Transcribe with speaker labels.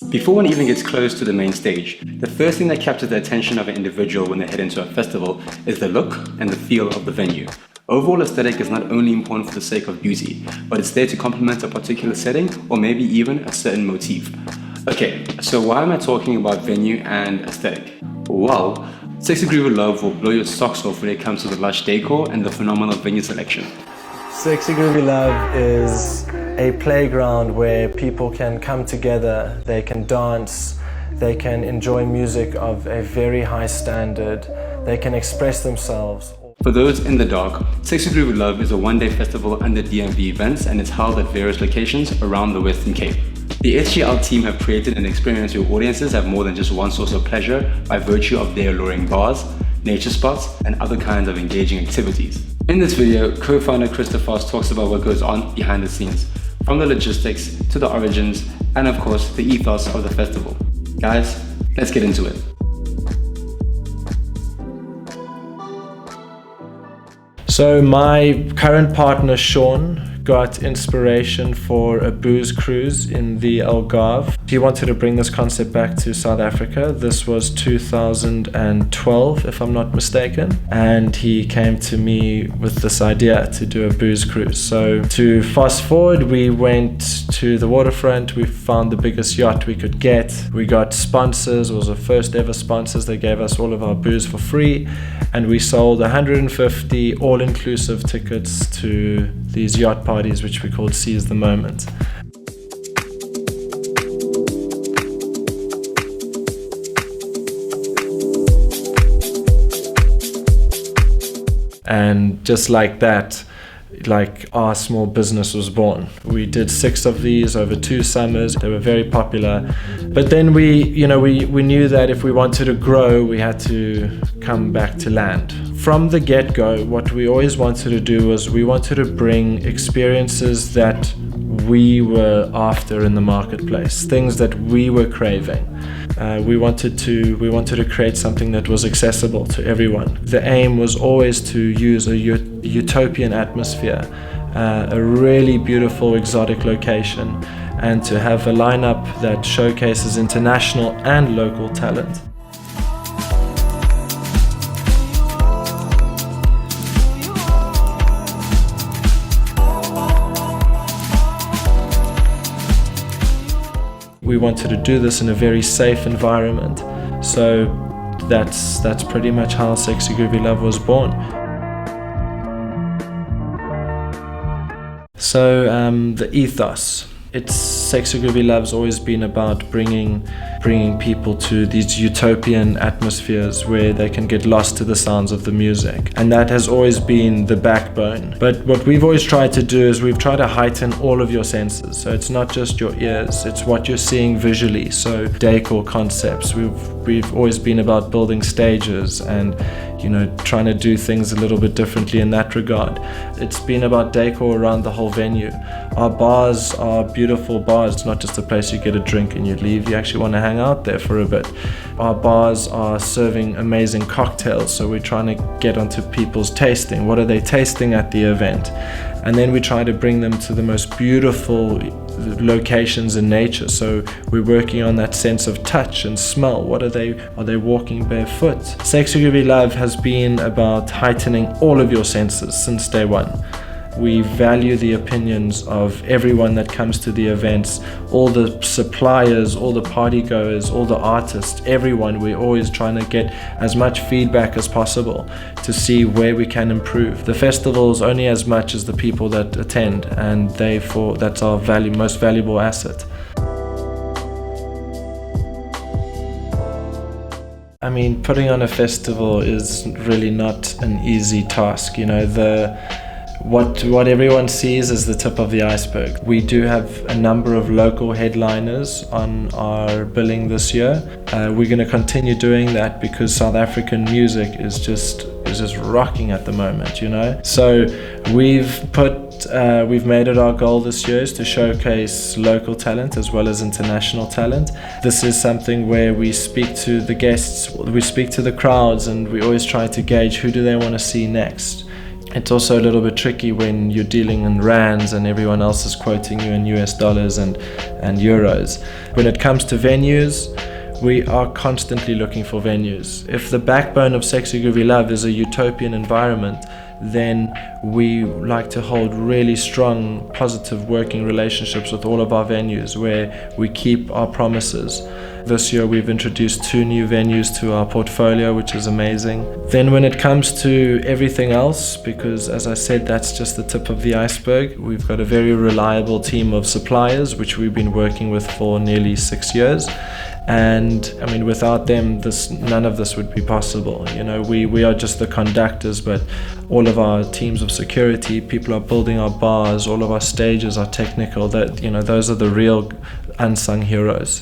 Speaker 1: Before one even gets close to the main stage, the first thing that captures the attention of an individual when they head into a festival is the look and the feel of the venue. Overall aesthetic is not only important for the sake of beauty, but it's there to complement a particular setting or maybe even a certain motif. Okay, so why am I talking about venue and aesthetic? Well, Sexy Groovy Love will blow your socks off when it comes to the lush decor and the phenomenal venue selection.
Speaker 2: Sexy Groovy Love is a playground where people can come together, they can dance, they can enjoy music of a very high standard, they can express themselves.
Speaker 1: For those in the dark, Sexy Groovy Love is a one-day festival under DMV events and it's held at various locations around the Western Cape. The SGL team have created an experience where audiences have more than just one source of pleasure by virtue of their alluring bars, nature spots, and other kinds of engaging activities. In this video, co-founder Christopher talks about what goes on behind the scenes, from the logistics to the origins, and of course, the ethos of the festival. Guys, let's get into it.
Speaker 2: So my current partner, Sean, got inspiration for a booze cruise in the Algarve. He wanted to bring this concept back to South Africa. This was 2012, if I'm not mistaken. And he came to me with this idea to do a booze cruise. So to fast forward, we went to the waterfront. We found the biggest yacht we could get. We got sponsors. It was our first ever sponsors. They gave us all of our booze for free. And we sold 150 all-inclusive tickets to these yacht parties, which we called Seize the Moment. And just like that, like our small business was born. We did 6 of these over 2 summers. They were very popular. But then we knew that if we wanted to grow, we had to come back to land. From the get-go, what we always wanted to do was we wanted to bring experiences that we were after in the marketplace, things that we were craving. We wanted to create something that was accessible to everyone. The aim was always to use a utopian atmosphere, a really beautiful exotic location, and to have a lineup that showcases international and local talent. We wanted to do this in a very safe environment, so that's pretty much how Sexy Groovy Love was born. So the ethos. Sexy Groovy Love's always been about bringing people to these utopian atmospheres where they can get lost to the sounds of the music, and that has always been the backbone. But what we've always tried to do is we've tried to heighten all of your senses, so it's not just your ears, it's what you're seeing visually. So decor concepts, we've always been about building stages and trying to do things a little bit differently in that regard. It's been about decor around the whole venue. Our bars are beautiful bars. It's not just a place you get a drink and you leave. You actually want to hang out there for a bit. Our bars are serving amazing cocktails, so we're trying to get onto people's tasting. What are they tasting at the event? And then we try to bring them to the most beautiful locations in nature. So we're working on that sense of touch and smell. Are they walking barefoot? Sexy Groovy Love has been about heightening all of your senses since day one. We value the opinions of everyone that comes to the events, all the suppliers, all the party goers, all the artists, everyone. We're always trying to get as much feedback as possible to see where we can improve. The festival's only as much as the people that attend, and therefore that's our most valuable asset. I mean, putting on a festival is really not an easy task. What everyone sees is the tip of the iceberg. We do have a number of local headliners on our billing this year. We're going to continue doing that because South African music is just rocking at the moment, So we've made it our goal this year is to showcase local talent as well as international talent. This is something where we speak to the guests, we speak to the crowds, and we always try to gauge who do they want to see next. It's also a little bit tricky when you're dealing in rands and everyone else is quoting you in US dollars and euros. When it comes to venues, we are constantly looking for venues. If the backbone of Sexy Groovy Love is a utopian environment, then we like to hold really strong, positive working relationships with all of our venues where we keep our promises. This year we've introduced 2 new venues to our portfolio, which is amazing. Then when it comes to everything else, because as I said, that's just the tip of the iceberg, we've got a very reliable team of suppliers, which we've been working with for nearly 6 years. And I mean, without them, none of this would be possible. You know, we are just the conductors, but all of our teams of security, people are building our bars, all of our stages are technical. That, you know, those are the real unsung heroes.